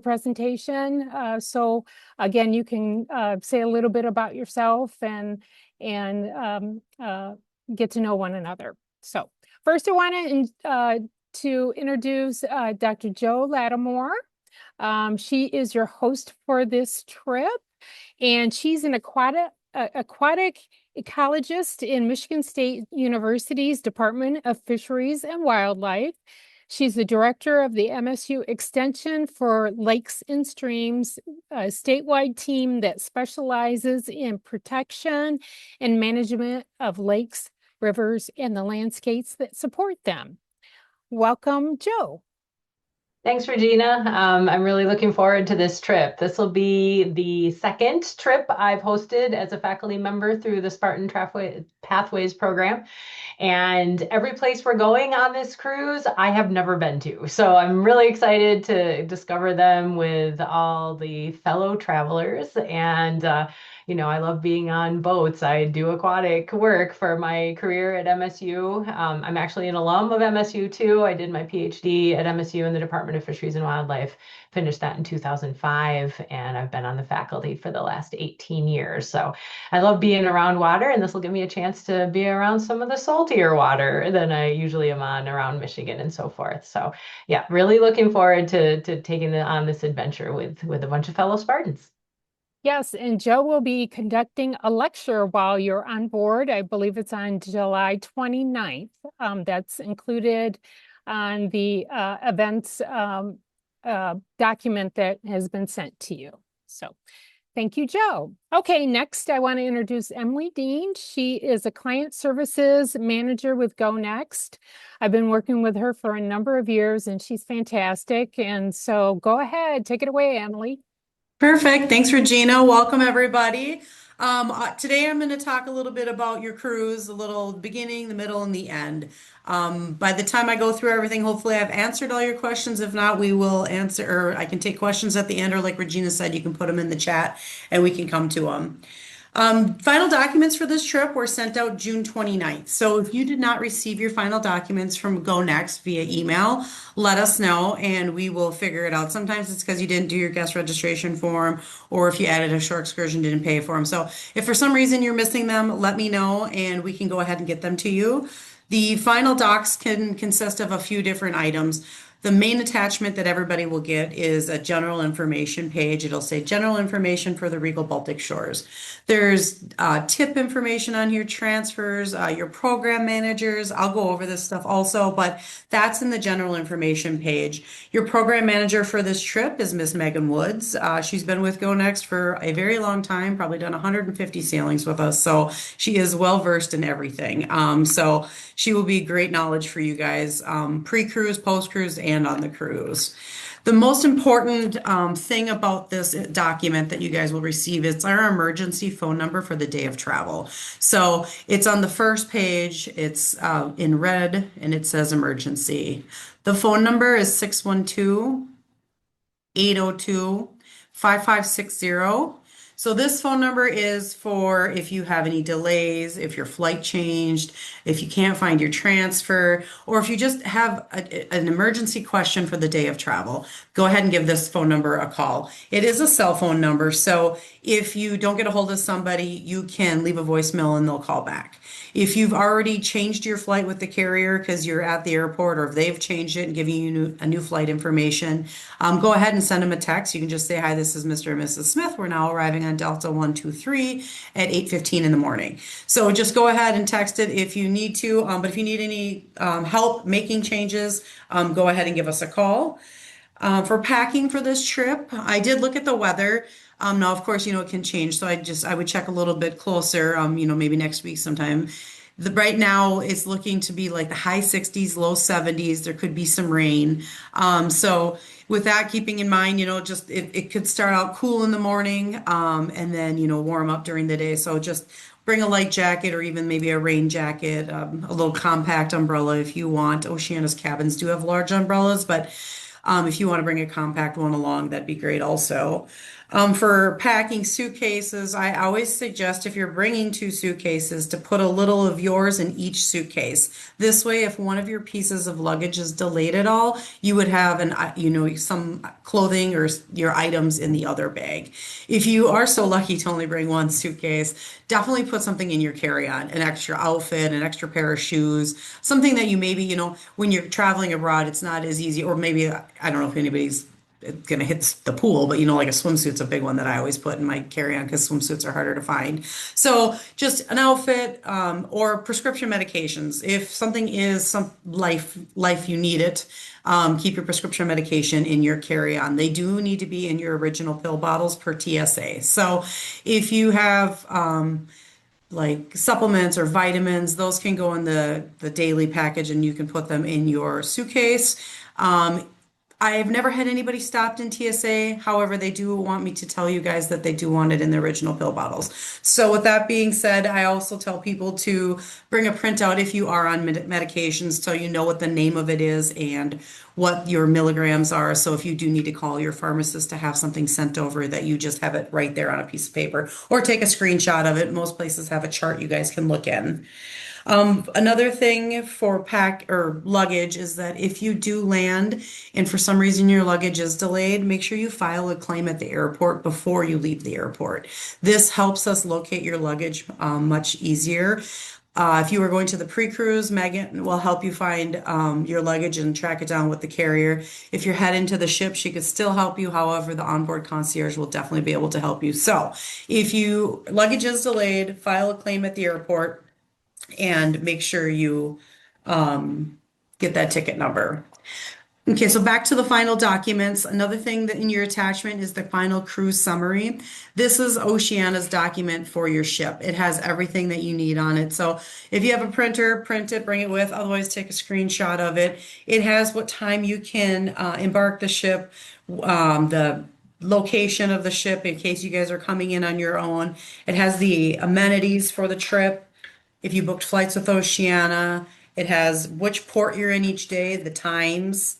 presentation. So again, you can say a little bit about yourself and get to know one another. So first, I want to introduce Dr. Jo Lattimore. She is your host for this trip, and she's an aquatic ecologist in Michigan State University's Department of Fisheries and Wildlife. She's the director of the MSU Extension for Lakes and Streams, a statewide team that specializes in protection and management of lakes, rivers, and the landscapes that support them. Welcome, Jo. Thanks, Regina. I'm really looking forward to this trip. This will be the second trip I've hosted as a faculty member through the Spartan Pathways program. And every place we're going on this cruise, I have never been to. So I'm really excited to discover them with all the fellow travelers. And I love being on boats. I do aquatic work for my career at MSU. I'm actually an alum of MSU too. I did my PhD at MSU in the Department of Fisheries and Wildlife, finished that in 2005, and I've been on the faculty for the last 18 years. So I love being around water, and this will give me a chance to be around some of the saltier water than I usually am on around Michigan and so forth. So yeah, really looking forward to taking on this adventure with a bunch of fellow Spartans. Yes, and Jo will be conducting a lecture while you're on board. I believe it's on July 29th. That's included on the events document that has been sent to you. So thank you, Jo. Okay, next I want to introduce Emily Dean. She is a client services manager with Go Next. I've been working with her for a number of years and she's fantastic. And so go ahead, take it away, Emily. Perfect. Thanks, Regina. Welcome, everybody. Today I'm going to talk a little bit about your cruise, a little beginning, the middle, and the end. By the time I go through everything, hopefully I've answered all your questions. If not, we will answer, or I can take questions at the end, or like Regina said, you can put them in the chat and we can come to them. Final documents for this trip were sent out June 29th. So if you did not receive your final documents from Go Next via email, let us know and we will figure it out. Sometimes it's because you didn't do your guest registration form, or if you added a shore excursion, didn't pay for them. So if for some reason you're missing them, let me know and we can go ahead and get them to you. The final docs can consist of a few different items. The main attachment that everybody will get is a general information page. It'll say general information for the Regal Baltic Shores. There's tip information on here, transfers, your program managers. I'll go over this stuff also, but that's in the general information page. Your program manager for this trip is Miss Megan Woods. She's been with Go Next for a very long time, probably done 150 sailings with us. So she is well versed in everything. So she will be great knowledge for you guys, pre-cruise, post-cruise, and on the cruise. The most important thing about this document that you guys will receive is our emergency phone number for the day of travel. So it's on the first page, it's in red, and it says emergency. The phone number is 612-802-5560. So this phone number is for if you have any delays, if your flight changed, if you can't find your transfer, or if you just have an emergency question for the day of travel, go ahead and give this phone number a call. It is a cell phone number, so if you don't get a hold of somebody, you can leave a voicemail and they'll call back. If you've already changed your flight with the carrier because you're at the airport, or if they've changed it and giving you a new flight information, go ahead and send them a text. You can just say, hi, this is Mr. and Mrs. Smith. We're now arriving on Delta 123 at 8:15 in the morning. So just go ahead and text it if you need to. But if you need any help making changes, go ahead and give us a call. For packing for this trip, I did look at the weather. Now, of course, it can change. So I would check a little bit closer, maybe next week sometime. Right now, it's looking to be like the high 60s, low 70s. There could be some rain. So with that, keeping in mind, it could start out cool in the morning, and then, warm up during the day. So just bring a light jacket or even maybe a rain jacket, a little compact umbrella if you want. Oceana's cabins do have large umbrellas, but If you want to bring a compact one along, that'd be great also. For packing suitcases, I always suggest if you're bringing two suitcases to put a little of yours in each suitcase. This way, if one of your pieces of luggage is delayed at all, you would have some clothing or your items in the other bag. If you are so lucky to only bring one suitcase, definitely put something in your carry-on, an extra outfit, an extra pair of shoes, something that you maybe, when you're traveling abroad, it's not as easy, or maybe, I don't know if anybody's gonna hit the pool, but like a swimsuit's a big one that I always put in my carry-on because swimsuits are harder to find. So just an outfit, or prescription medications. If something is some life you need it, keep your prescription medication in your carry-on. They do need to be in your original pill bottles per TSA. So if you have like supplements or vitamins, those can go in the daily package and you can put them in your suitcase. I've never had anybody stopped in TSA. However, they do want me to tell you guys that they do want it in the original pill bottles. So with that being said, I also tell people to bring a printout if you are on medications so you know what the name of it is and what your milligrams are. So if you do need to call your pharmacist to have something sent over, that you just have it right there on a piece of paper or take a screenshot of it. Most places have a chart you guys can look in. Another thing for pack or luggage is that if you do land and for some reason your luggage is delayed, make sure you file a claim at the airport before you leave the airport. This helps us locate your luggage much easier. If you are going to the pre-cruise, Megan will help you find your luggage and track it down with the carrier. If you're heading to the ship, she could still help you. However, the onboard concierge will definitely be able to help you. So if you luggage is delayed, file a claim at the airport and make sure you get that ticket number. Okay, so back to the final documents. Another thing that in your attachment is the final cruise summary. This is Oceana's document for your ship. It has everything that you need on it. So if you have a printer, print it, bring it with. Otherwise, take a screenshot of it. It has what time you can embark the ship, the location of the ship in case you guys are coming in on your own. It has the amenities for the trip. If you booked flights with Oceana, it has which port you're in each day, the times.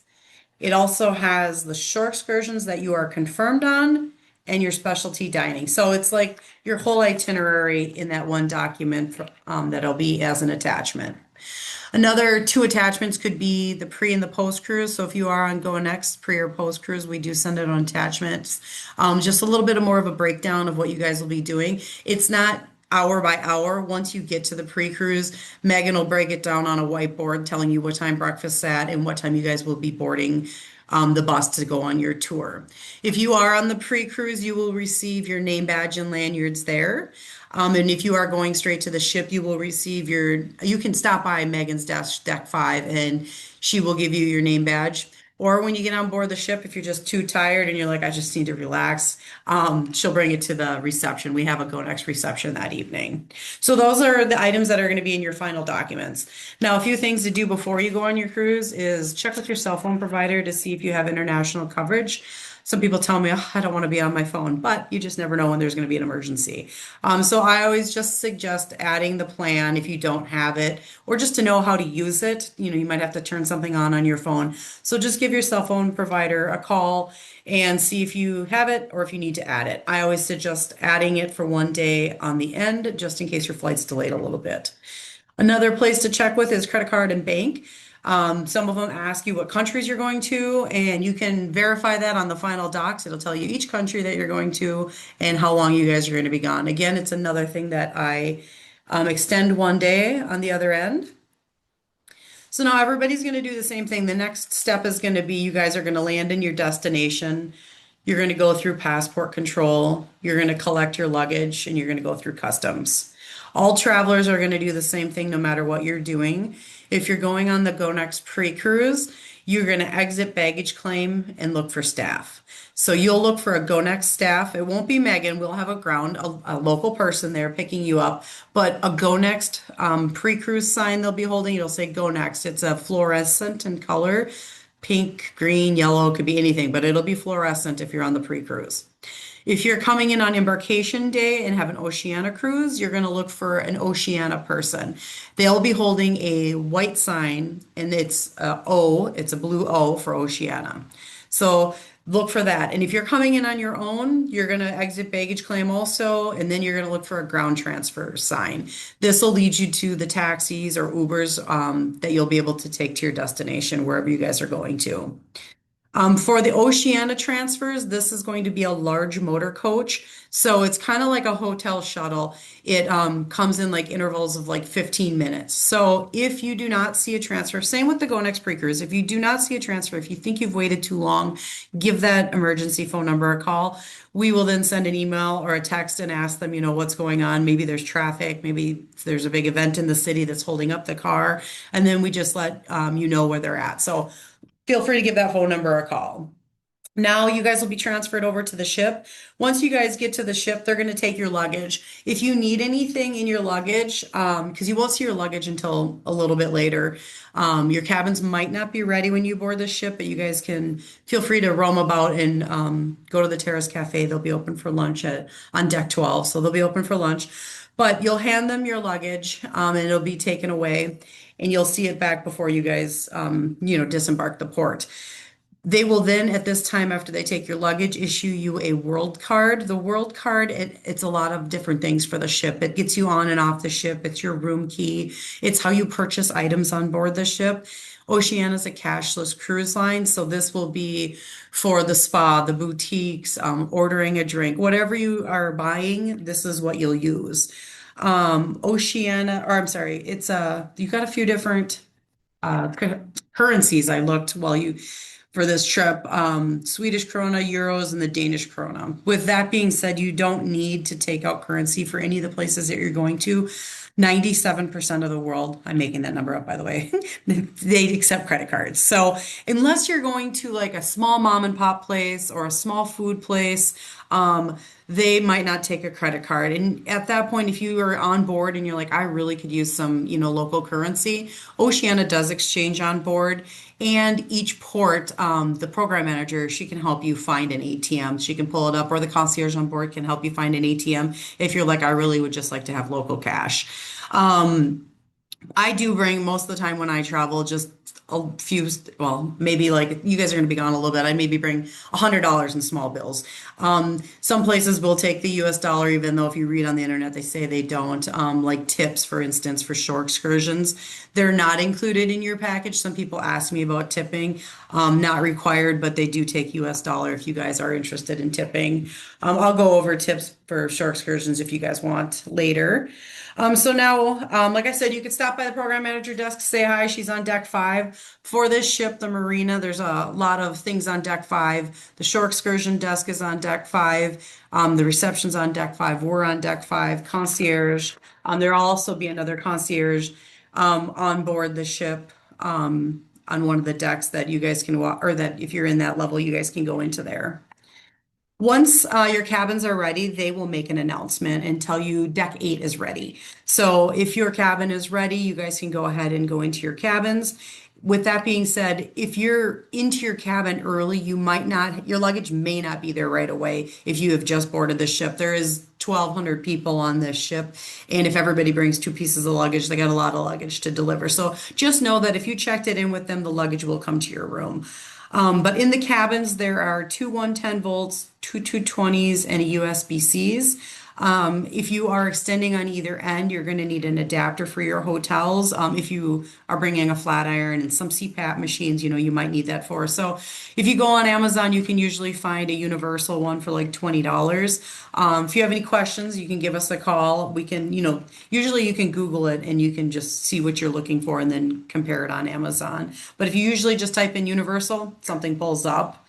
It also has the shore excursions that you are confirmed on and your specialty dining. So it's like your whole itinerary in that one document that'll be as an attachment. Another two attachments could be the pre and the post cruise. So if you are on Go Next pre or post cruise, we do send it on attachments. Just a little bit more of a breakdown of what you guys will be doing. It's not hour by hour. Once you get to the pre-cruise, Megan will break it down on a whiteboard telling you what time breakfast's at and what time you guys will be boarding the bus to go on your tour. If you are on the pre-cruise, you will receive your name badge and lanyards there. And if you are going straight to the ship, you will receive you can stop by Megan's desk, deck 5, and she will give you your name badge. Or when you get on board the ship, if you're just too tired and you're like, I just need to relax, she'll bring it to the reception. We have a Go Next reception that evening. So those are the items that are going to be in your final documents. Now, a few things to do before you go on your cruise is check with your cell phone provider to see if you have international coverage. Some people tell me, oh, I don't want to be on my phone, but you just never know when there's going to be an emergency. So I always just suggest adding the plan if you don't have it, or just to know how to use it. You might have to turn something on your phone. So just give your cell phone provider a call and see if you have it or if you need to add it. I always suggest adding it for one day on the end, just in case your flight's delayed a little bit. Another place to check with is credit card and bank. Some of them ask you what countries you're going to, and you can verify that on the final docs. It'll tell you each country that you're going to and how long you guys are going to be gone. Again, it's another thing that I extend one day on the other end. So now everybody's going to do the same thing. The next step is going to be you guys are going to land in your destination. You're going to go through passport control. You're going to collect your luggage, and you're going to go through customs. All travelers are going to do the same thing no matter what you're doing. If you're going on the Go Next pre-cruise, you're going to exit baggage claim and look for staff. So you'll look for a Go Next staff. It won't be Megan. We'll have a local person there picking you up. But a Go Next pre-cruise sign they'll be holding, it'll say Go Next. It's a fluorescent in color, pink, green, yellow, could be anything, but it'll be fluorescent if you're on the pre-cruise. If you're coming in on embarkation day and have an Oceana cruise, you're going to look for an Oceana person. They'll be holding a white sign, and it's a blue O for Oceana. So look for that. And if you're coming in on your own, you're going to exit baggage claim also, and then you're going to look for a ground transfer sign. This will lead you to the taxis or Ubers that you'll be able to take to your destination, wherever you guys are going to. For the Oceana transfers, this is going to be a large motor coach. So it's kind of like a hotel shuttle. It comes in like intervals of like 15 minutes. So if you do not see a transfer, same with the Go Next Pre-Cruise, if you do not see a transfer, if you think you've waited too long, give that emergency phone number a call. We will then send an email or a text and ask them, what's going on. Maybe there's traffic, maybe there's a big event in the city that's holding up the car. And then we just let you know where they're at. So feel free to give that phone number a call. Now you guys will be transferred over to the ship. Once you guys get to the ship, they're going to take your luggage. If you need anything in your luggage, because you won't see your luggage until a little bit later, your cabins might not be ready when you board the ship, but you guys can feel free to roam about and go to the Terrace Cafe. They'll be open for lunch on deck 12, so they'll be open for lunch. But you'll hand them your luggage, and it'll be taken away, and you'll see it back before you guys, disembark the port. They will then, at this time, after they take your luggage, issue you a world card. The world card, it's a lot of different things for the ship. It gets you on and off the ship. It's your room key. It's how you purchase items on board the ship. Oceana is a cashless cruise line, so this will be for the spa, the boutiques, ordering a drink, whatever you are buying, this is what you'll use. Oceana, or I'm sorry, you've got a few different currencies I looked for this trip, Swedish krona, euros, and the Danish krona. With that being said, you don't need to take out currency for any of the places that you're going to. 97% of the world, I'm making that number up by the way, they accept credit cards. So unless you're going to like a small mom and pop place or a small food place, they might not take a credit card. And at that point, if you are on board and you're like, I really could use some, local currency, Oceana does exchange on board. And each port, the program manager, she can help you find an ATM. She can pull it up, or the concierge on board can help you find an ATM if you're like, I really would just like to have local cash. I do bring most of the time when I travel just a few, well, maybe like you guys are going to be gone a little bit. I maybe bring $100 in small bills. Some places will take the US dollar, even though if you read on the internet, they say they don't. Like tips, for instance, for shore excursions, they're not included in your package. Some people ask me about tipping, not required, but they do take US dollar if you guys are interested in tipping. I'll go over tips for shore excursions if you guys want later. So now, like I said, you could stop by the program manager desk, say hi. She's on deck 5. For this ship, the marina, there's a lot of things on deck 5. The shore excursion desk is on deck 5. The reception's on deck 5. We're on deck 5. Concierge. There'll also be another concierge on board the ship on one of the decks that you guys can walk, or that if you're in that level, you guys can go into there. Once your cabins are ready, they will make an announcement and tell you deck 8 is ready. So if your cabin is ready, you guys can go ahead and go into your cabins. With that being said, if you're into your cabin early, your luggage may not be there right away if you have just boarded the ship. There is 1,200 people on this ship, and if everybody brings 2 pieces of luggage, they got a lot of luggage to deliver. So just know that if you checked it in with them, the luggage will come to your room. But in the cabins, there are 2 110 volts, 2 220s, and a USB-Cs. If you are extending on either end, you're going to need an adapter for your hotels. If you are bringing a flat iron and some CPAP machines, you might need that for. So if you go on Amazon, you can usually find a universal one for like $20. If you have any questions, you can give us a call. We can, usually you can Google it and you can just see what you're looking for and then compare it on Amazon. But if you usually just type in universal, something pulls up.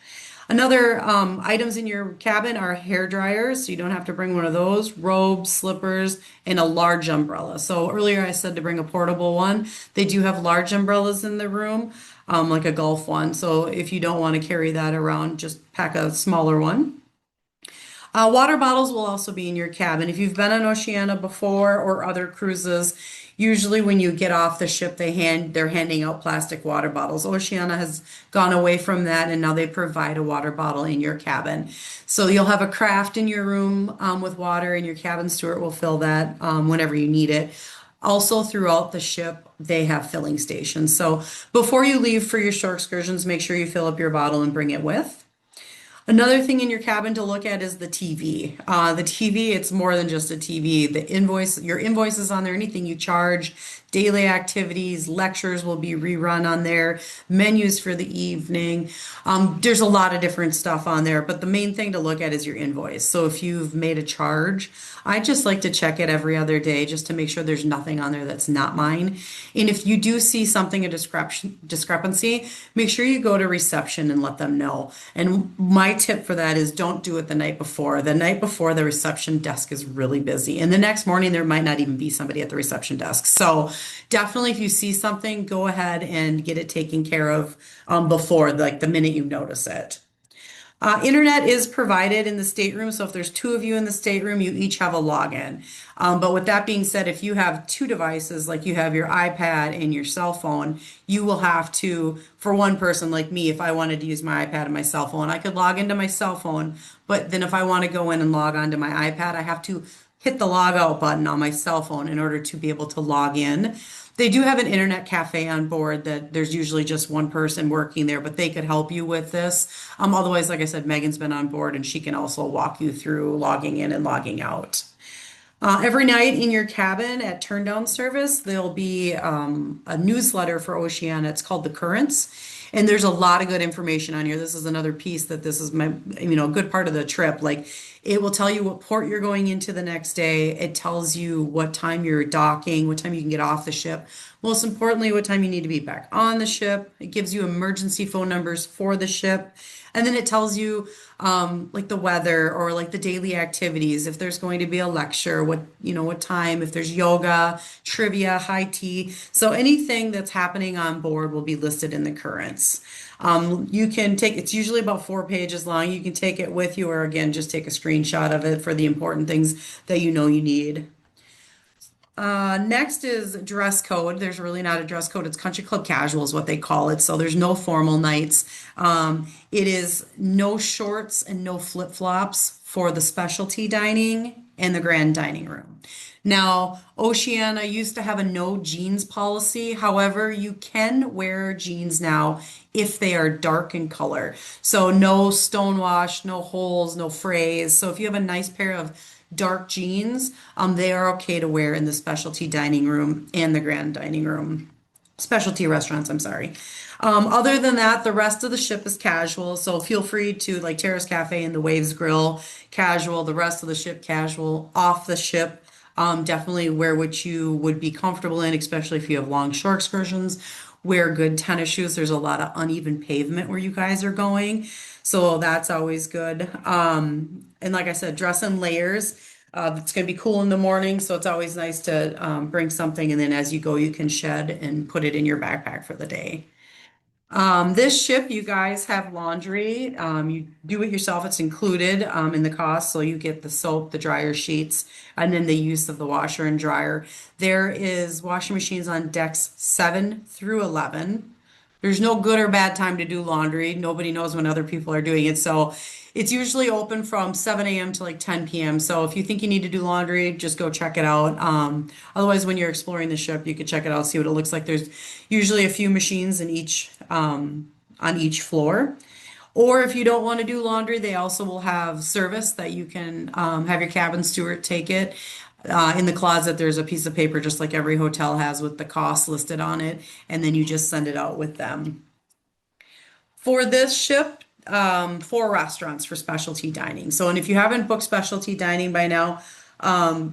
Another items in your cabin are hair dryers, so you don't have to bring one of those, robes, slippers, and a large umbrella. So earlier I said to bring a portable one. They do have large umbrellas in the room, like a golf one. So if you don't want to carry that around, just pack a smaller one. Water bottles will also be in your cabin. If you've been on Oceana before or other cruises, usually when you get off the ship, they're handing out plastic water bottles. Oceana has gone away from that, and now they provide a water bottle in your cabin. So you'll have a craft in your room with water, and your cabin steward will fill that whenever you need it. Also, throughout the ship, they have filling stations. So before you leave for your shore excursions, make sure you fill up your bottle and bring it with. Another thing in your cabin to look at is the TV. The TV, it's more than just a TV. Your invoices on there, anything you charge, daily activities, lectures will be rerun on there, menus for the evening. There's a lot of different stuff on there, but the main thing to look at is your invoice. So if you've made a charge, I just like to check it every other day just to make sure there's nothing on there that's not mine. And if you do see something, a discrepancy, make sure you go to reception and let them know. And my tip for that is don't do it the night before. The night before, the reception desk is really busy. And the next morning, there might not even be somebody at the reception desk. So definitely, if you see something, go ahead and get it taken care of before, like the minute you notice it. Internet is provided in the stateroom, so if there's two of you in the stateroom, you each have a login. But with that being said, if you have two devices, like you have your iPad and your cell phone, you will have to, for one person like me, if I wanted to use my iPad and my cell phone, I could log into my cell phone, but then if I want to go in and log on to my iPad, I have to hit the log out button on my cell phone in order to be able to log in. They do have an internet cafe on board that there's usually just one person working there, but they could help you with this. Otherwise, like I said, Megan's been on board and she can also walk you through logging in and logging out. Every night in your cabin at turn down service, there'll be a newsletter for Oceana. It's called The Currents. And there's a lot of good information on here. This is another piece that this is my, a good part of the trip. Like it will tell you what port you're going into the next day. It tells you what time you're docking, what time you can get off the ship. Most importantly, what time you need to be back on the ship. It gives you emergency phone numbers for the ship. And then it tells you like the weather or like the daily activities. If there's going to be a lecture, what time, if there's yoga, trivia, high tea. So anything that's happening on board will be listed in the currents. You can take, it's usually about 4 pages long. You can take it with you or again, just take a screenshot of it for the important things that you need. Next is dress code. There's really not a dress code. It's country club casual is what they call it. So there's no formal nights. It is no shorts and no flip-flops for the specialty dining and the grand dining room. Now, Oceana used to have a no jeans policy. However, you can wear jeans now if they are dark in color. So no stonewash, no holes, no frays. So if you have a nice pair of dark jeans, they are okay to wear in the specialty dining room and the grand dining room. Specialty restaurants, I'm sorry. Other than that, the rest of the ship is casual. So feel free to like Terrace Cafe and the Waves Grill, casual, the rest of the ship casual, off the ship. Definitely wear what you would be comfortable in, especially if you have long shore excursions. Wear good tennis shoes. There's a lot of uneven pavement where you guys are going. So that's always good. And like I said, dress in layers. It's going to be cool in the morning, so it's always nice to bring something, and then as you go, you can shed and put it in your backpack for the day. This ship, you guys have laundry. You do it yourself. It's included in the cost. So you get the soap, the dryer sheets, and then the use of the washer and dryer. There is washing machines on decks 7 through 11. There's no good or bad time to do laundry. Nobody knows when other people are doing it. So it's usually open from 7 a.m. to like 10 p.m. So if you think you need to do laundry, just go check it out. Otherwise, when you're exploring the ship, you could check it out, see what it looks like. There's usually a few machines in each on each floor. Or if you don't want to do laundry, they also will have service that you can have your cabin steward take it. In the closet, there's a piece of paper just like every hotel has with the cost listed on it, and then you just send it out with them. For this ship, 4 restaurants for specialty dining. So, and if you haven't booked specialty dining by now,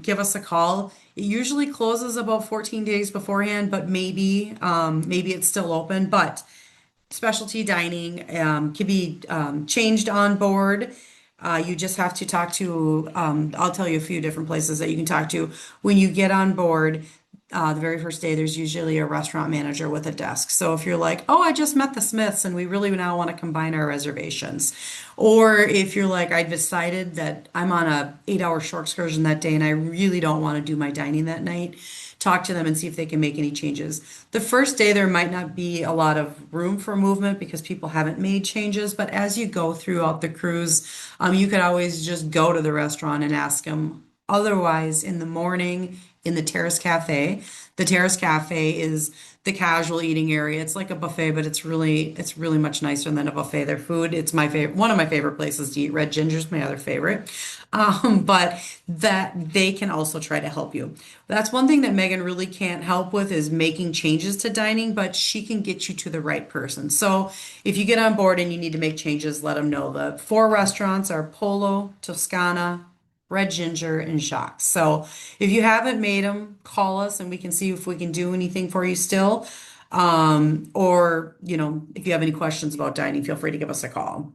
give us a call. It usually closes about 14 days beforehand, but maybe it's still open. But specialty dining can be changed on board. You just have to talk to, I'll tell you a few different places that you can talk to. When you get on board, the very first day, there's usually a restaurant manager with a desk. So if you're like, oh, I just met the Smiths and we really now want to combine our reservations. Or if you're like, I decided that I'm on a 8-hour shore excursion that day and I really don't want to do my dining that night, talk to them and see if they can make any changes. The first day, there might not be a lot of room for movement because people haven't made changes. But as you go throughout the cruise, you could always just go to the restaurant and ask them. Otherwise, in the morning in the Terrace Cafe. The Terrace Cafe is the casual eating area. It's like a buffet, but it's really much nicer than a buffet. Their food, it's my favorite, one of my favorite places to eat. Red Ginger's my other favorite. But that they can also try to help you. That's one thing that Megan really can't help with is making changes to dining, but she can get you to the right person. So if you get on board and you need to make changes, let them know. The four restaurants are Polo, Toscana, Red Ginger, and Jacques. So if you haven't made them, call us and we can see if we can do anything for you still. Or, if you have any questions about dining, feel free to give us a call.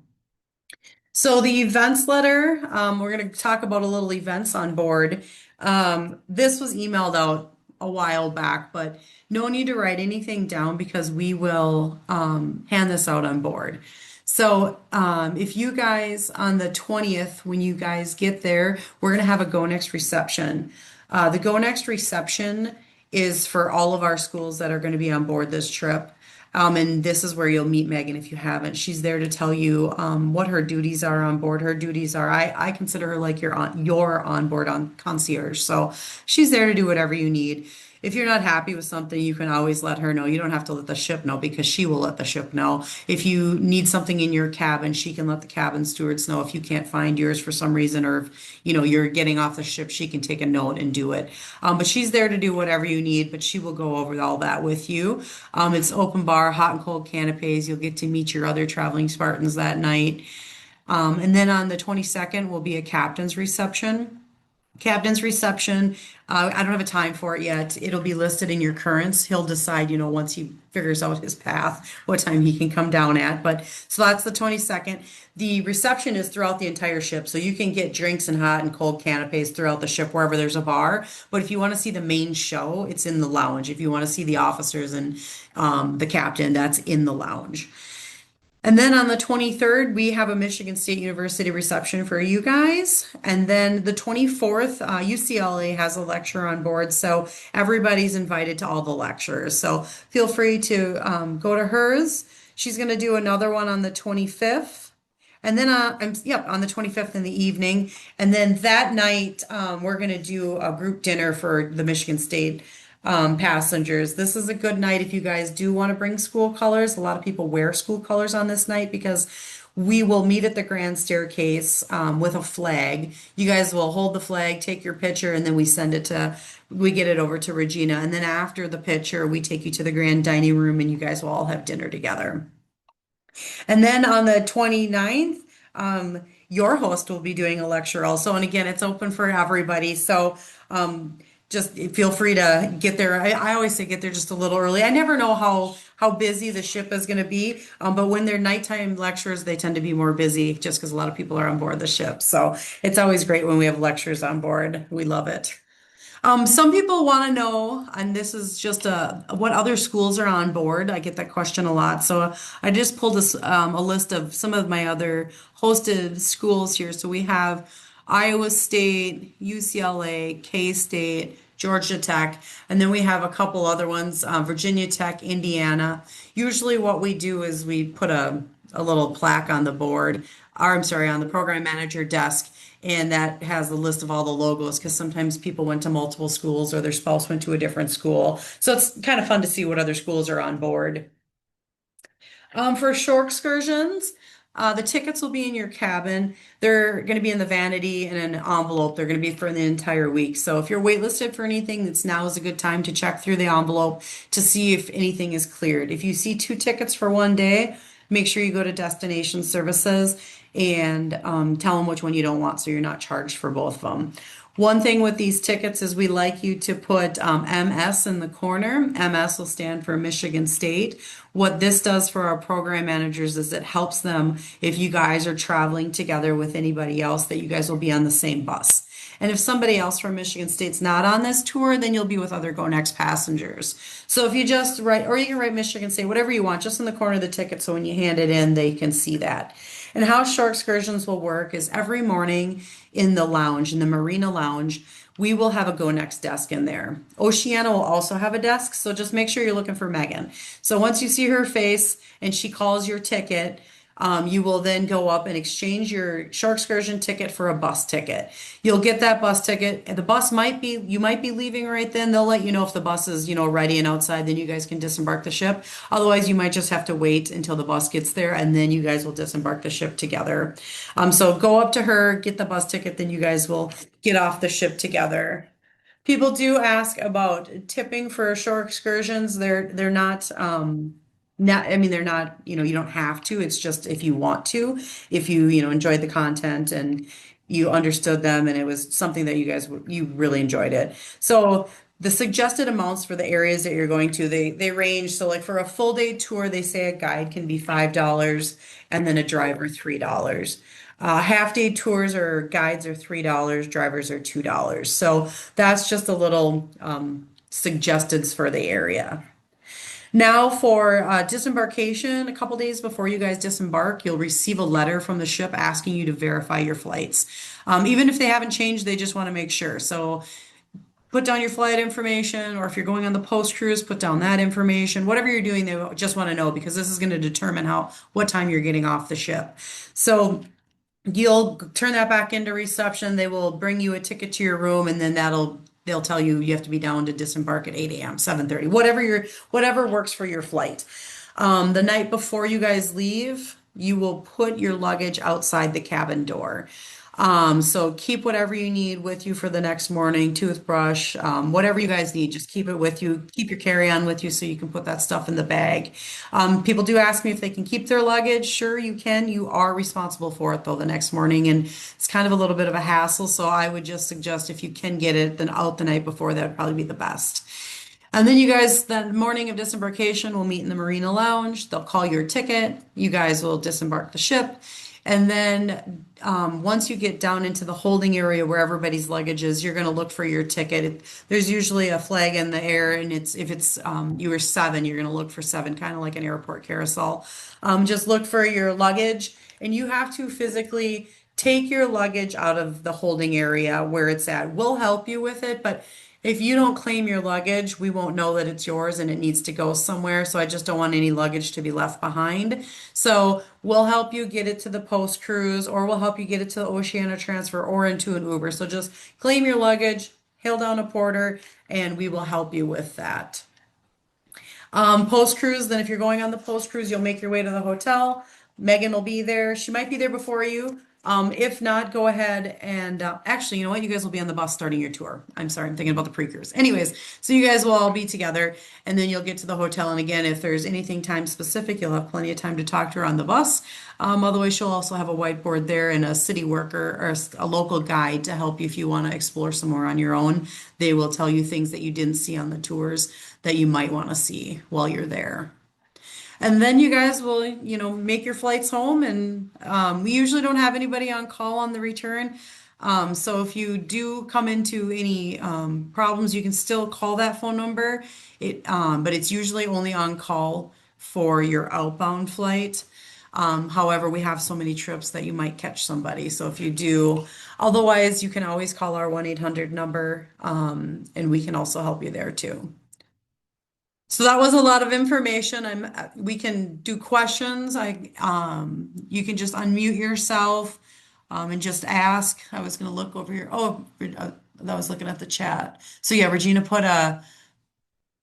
So the events letter, we're going to talk about a little events on board. This was emailed out a while back, but no need to write anything down because we will hand this out on board. So if you guys on the 20th, when you guys get there, we're going to have a Go Next reception. The Go Next reception is for all of our schools that are going to be on board this trip. And this is where you'll meet Megan if you haven't. She's there to tell you what her duties are on board. Her duties are, I consider her like your onboard on concierge. So she's there to do whatever you need. If you're not happy with something, you can always let her know. You don't have to let the ship know because she will let the ship know. If you need something in your cabin, she can let the cabin stewards know. If you can't find yours for some reason, or if you're getting off the ship, she can take a note and do it. But she's there to do whatever you need, but she will go over all that with you. It's open bar, hot and cold canapes. You'll get to meet your other traveling Spartans that night. And then on the 22nd will be a captain's reception. Captain's reception, I don't have a time for it yet. It'll be listed in your currents. He'll decide, once he figures out his path, what time he can come down at. But so that's the 22nd. The reception is throughout the entire ship. So you can get drinks and hot and cold canapes throughout the ship wherever there's a bar. But if you want to see the main show, it's in the lounge. If you want to see the officers and the captain, that's in the lounge. And then on the 23rd, we have a Michigan State University reception for you guys. And then the 24th, UCLA has a lecture on board. So everybody's invited to all the lectures. So feel free to go to hers. She's going to do another one on the 25th. And then, on the 25th in the evening. And then that night, we're going to do a group dinner for the Michigan State passengers. This is a good night if you guys do want to bring school colors. A lot of people wear school colors on this night because we will meet at the grand staircase with a flag. You guys will hold the flag, take your picture, and then we get it over to Regina. And then after the picture, we take you to the grand dining room and you guys will all have dinner together. And then on the 29th, your host will be doing a lecture also. And again, it's open for everybody. So just feel free to get there. I always say get there just a little early. I never know how busy the ship is going to be, but when they're nighttime lectures, they tend to be more busy just because a lot of people are on board the ship. So it's always great when we have lectures on board. We love it. Some people want to know, and this is just what other schools are on board. I get that question a lot. So I just pulled a list of some of my other hosted schools here. So we have Iowa State, UCLA, K-State, Georgia Tech, and then we have a couple other ones, Virginia Tech, Indiana. Usually what we do is we put a little plaque on the board, or I'm sorry, on the program manager desk, and that has a list of all the logos because sometimes people went to multiple schools or their spouse went to a different school. So it's kind of fun to see what other schools are on board. For shore excursions, the tickets will be in your cabin. They're going to be in the vanity in an envelope. They're going to be for the entire week. So if you're waitlisted for anything, now is a good time to check through the envelope to see if anything is cleared. If you see 2 tickets for one day, make sure you go to Destination Services and tell them which one you don't want so you're not charged for both of them. One thing with these tickets is we like you to put MS in the corner. MS will stand for Michigan State. What this does for our program managers is it helps them if you guys are traveling together with anybody else that you guys will be on the same bus. And if somebody else from Michigan State's not on this tour, then you'll be with other Go Next passengers. So if you just write, or you can write Michigan State, whatever you want, just in the corner of the ticket so when you hand it in, they can see that. And how shore excursions will work is every morning in the lounge, in the Marina Lounge, we will have a Go Next desk in there. Oceana will also have a desk, so just make sure you're looking for Megan. So once you see her face and she calls your ticket, You will then go up and exchange your shore excursion ticket for a bus ticket. You'll get that bus ticket. And the bus you might be leaving right then. They'll let you know if the bus is, ready and outside, then you guys can disembark the ship. Otherwise, you might just have to wait until the bus gets there and then you guys will disembark the ship together. So go up to her, get the bus ticket, then you guys will get off the ship together. People do ask about tipping for shore excursions. They're not, I mean, they're not, you don't have to. It's just if you want to, if you enjoyed the content and you understood them and it was something that you really enjoyed it. So the suggested amounts for the areas that you're going to, they range. So like for a full day tour, they say a guide can be $5 and then a driver $3. Half day tours or guides are $3, drivers are $2. So that's just a little suggestions for the area. Now for disembarkation, a couple days before you guys disembark, you'll receive a letter from the ship asking you to verify your flights. Even if they haven't changed, they just want to make sure. So put down your flight information, or if you're going on the post cruise, put down that information. Whatever you're doing, they just want to know because this is going to determine what time you're getting off the ship. So you'll turn that back into reception. They will bring you a ticket to your room, and then they'll tell you you have to be down to disembark at 8 a.m., 7:30, whatever works for your flight. The night before you guys leave, you will put your luggage outside the cabin door. So keep whatever you need with you for the next morning, toothbrush, whatever you guys need, just keep it with you. Keep your carry-on with you so you can put that stuff in the bag. People do ask me if they can keep their luggage. Sure, you can. You are responsible for it though the next morning, and it's kind of a little bit of a hassle. So I would just suggest if you can get it then out the night before, that would probably be the best. And then you guys, the morning of disembarkation, will meet in the Marina Lounge. They'll call your ticket. You guys will disembark the ship. And then once you get down into the holding area where everybody's luggage is, you're going to look for your ticket. There's usually a flag in the air, and if it's you were 7, you're going to look for 7, kind of like an airport carousel. Just look for your luggage, and you have to physically take your luggage out of the holding area where it's at. We'll help you with it, but if you don't claim your luggage, we won't know that it's yours and it needs to go somewhere. So I just don't want any luggage to be left behind. So we'll help you get it to the post cruise, or we'll help you get it to the Oceana transfer or into an Uber. So just claim your luggage, hail down a porter, and we will help you with that. Post cruise, then if you're going on the post cruise, you'll make your way to the hotel. Megan will be there. She might be there before you. If not, go ahead and actually, you know what? You guys will be on the bus starting your tour. I'm sorry, I'm thinking about the pre-cruise. Anyways, so you guys will all be together, and then you'll get to the hotel. And again, if there's anything time specific, you'll have plenty of time to talk to her on the bus. Otherwise, she'll also have a whiteboard there and a city worker or a local guide to help you if you want to explore some more on your own. They will tell you things that you didn't see on the tours that you might want to see while you're there. And then you guys will, make your flights home, and we usually don't have anybody on call on the return. So if you do come into any problems, you can still call that phone number. But it's usually only on call for your outbound flight. However, we have so many trips that you might catch somebody. So if you do, otherwise, you can always call our 1-800 number, and we can also help you there too. So that was a lot of information. We can do questions. You can just unmute yourself, and just ask. I was going to look over here. Oh, I was looking at the chat. So yeah, Regina put an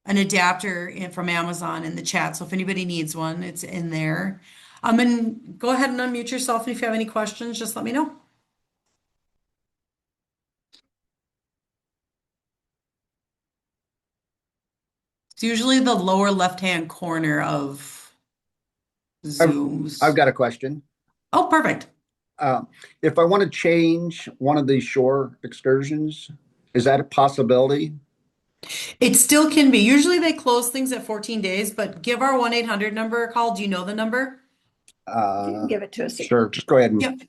adapter from Amazon in the chat. So if anybody needs one, it's in there. And go ahead and unmute yourself. And if you have any questions, just let me know. It's usually the lower left-hand corner of Zooms. I've got a question. Oh, perfect. If I want to change one of these shore excursions, is that a possibility? It still can be. Usually they close things at 14 days, but give our 1-800 number a call. Do you know the number? You can give it to us. Sure, just go ahead and. Yep.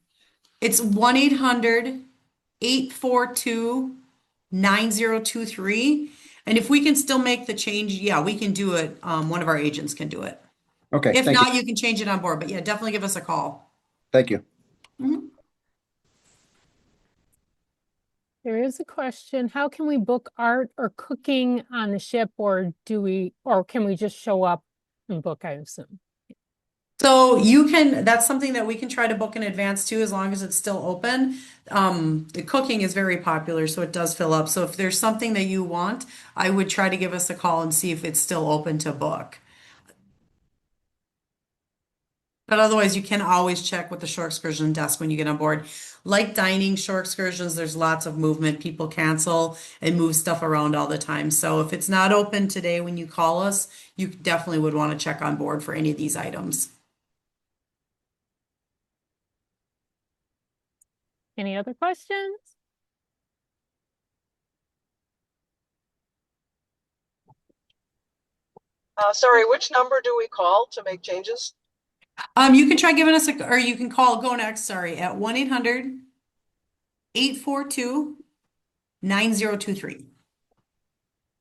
It's 1-800-842-9023. And if we can still make the change, yeah, we can do it. One of our agents can do it. Okay, If thank not, you. you can change it on board. But yeah, definitely give us a call. Thank you. There is a question. How can we book art or cooking on the ship, or can we just show up and book, I assume? So that's something that we can try to book in advance too, as long as it's still open. The cooking is very popular, so it does fill up. So if there's something that you want, I would try to give us a call and see if it's still open to book. But otherwise, you can always check with the shore excursion desk when you get on board. Like dining shore excursions, there's lots of movement. People cancel and move stuff around all the time. So if it's not open today when you call us, you definitely would want to check on board for any of these items. Any other questions? Sorry, which number do we call to make changes? You can try giving us or you can call Go Next, sorry, at 1-800-842-9023.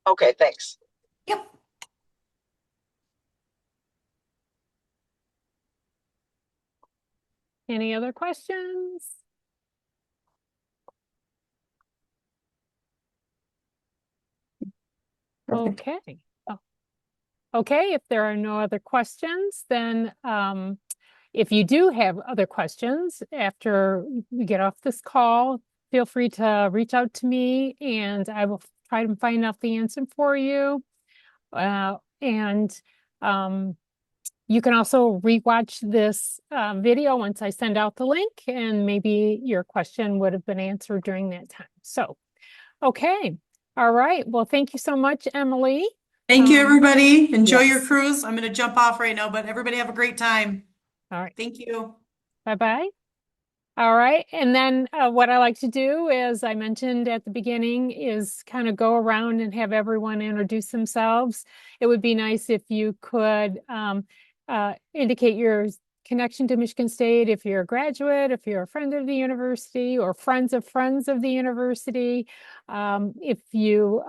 Okay, thanks. Yep. Any other questions? Okay. Oh. Okay, if there are no other questions, then if you do have other questions after we get off this call, feel free to reach out to me and I will try to find out the answer for you. And you can also rewatch this video once I send out the link, and maybe your question would have been answered during that time. So, okay. All right. Well, thank you so much, Emily. Thank you, everybody. Enjoy your yes. cruise. I'm going to jump off right now, but everybody have a great time. All right. Thank you. Bye-bye. All right. And then what I like to do, as I mentioned at the beginning, is kind of go around and have everyone introduce themselves. It would be nice if you could indicate your connection to Michigan State, if you're a graduate, if you're a friend of the university, or friends of the university. If you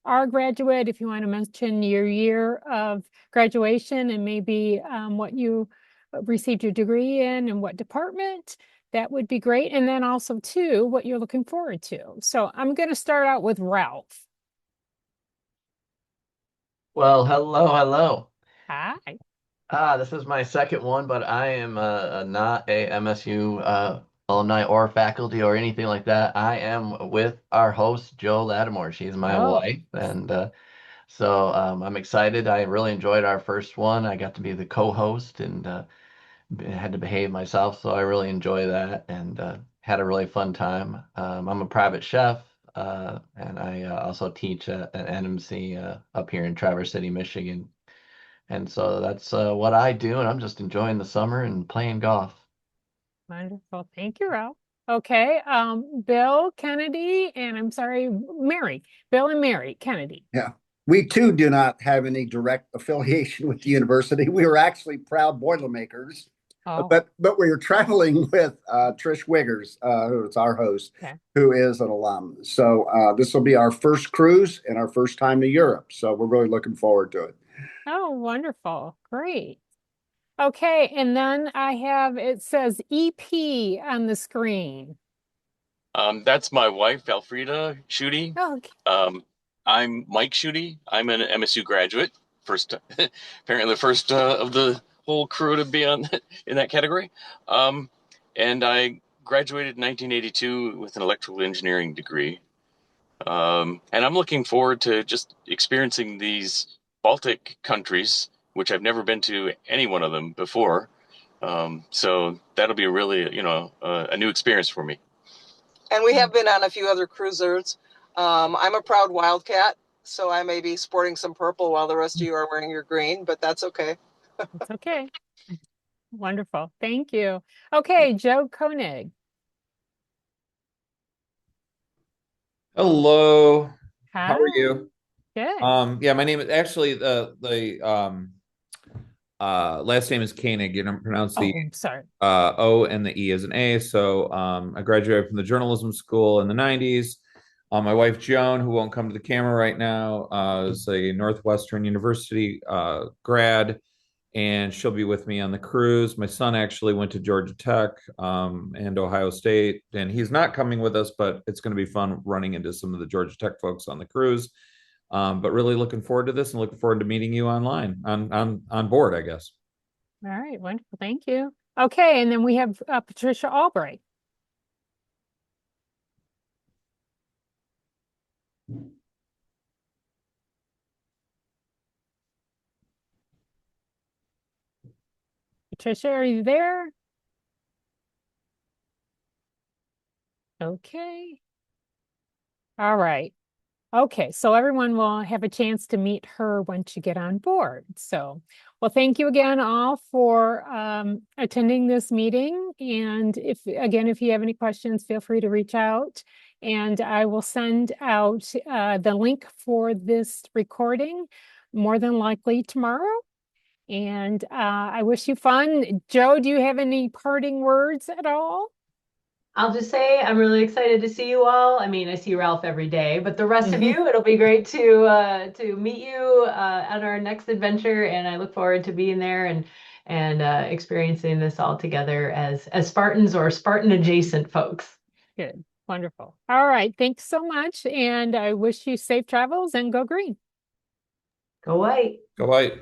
are a graduate, if you want to mention your year of graduation and maybe what you received your degree in and what department, that would be great. And then also too, what you're looking forward to. So I'm going to start out with Ralph. Well, hello. Hi. This is my second one, but I am not a MSU alumni or faculty or anything like that. I am with our host, Joe Lattimore. She's my wife, and so I'm excited. I really enjoyed our first one. I got to be the co-host and had to behave myself, so I really enjoy that and had a really fun time. I'm a private chef, and I also teach at NMC up here in Traverse City, Michigan. And so that's what I do, and I'm just enjoying the summer and playing golf. Wonderful. Thank you, Ralph. Okay. Bill Kennedy, and I'm sorry, Mary. Bill and Mary Kennedy. Yeah. We too do not have any direct affiliation with the university. We were actually proud Boilermakers. Oh. But we were traveling with Trish Wiggers, who is our host, okay. who is an alum. So this will be our first cruise and our first time to Europe. So we're really looking forward to it. Oh, wonderful. Great. Okay, and then I have, it says EP on the screen. That's my wife, Elfrida Schutte. Oh, okay. I'm Mike Schutte. I'm an MSU graduate. First, apparently the first of the whole crew to be on in that category. And I graduated in 1982 with an electrical engineering degree. And I'm looking forward to just experiencing these Baltic countries, which I've never been to any one of them before. So that'll be really, a new experience for me. And we have been on a few other cruisers. I'm a proud Wildcat, so I may be sporting some purple while the rest of you are wearing your green, but that's okay. It's okay. Wonderful. Thank you. Okay, Joe Koenig. Hello. Hi. How are you? Good. Yeah, my name is actually the last name is Koenig. You don't pronounce the sorry. O and the E as an A. So I graduated from the journalism school in the 90s. My wife Joan, who won't come to the camera right now, is a Northwestern University grad, and she'll be with me on the cruise. My son actually went to Georgia Tech and Ohio State, and he's not coming with us, but it's going to be fun running into some of the Georgia Tech folks on the cruise. But really looking forward to this and looking forward to meeting you online on board, I guess. All right, wonderful. Thank you. Okay, and then we have Patricia Albright. Patricia, are you there? Okay. All right. Okay, so everyone will have a chance to meet her once you get on board. So, well, thank you again all for attending this meeting. And if you have any questions, feel free to reach out. And I will send out the link for this recording more than likely tomorrow. And I wish you fun. Joe, do you have any parting words at all? I'll just say I'm really excited to see you all. I mean, I see Ralph every day, but the rest of you, it'll be great to meet you on our next adventure, and I look forward to being there and experiencing this all together as Spartans or Spartan adjacent folks. Good, wonderful. All right, thanks so much, and I wish you safe travels and go green. Go white. Go white.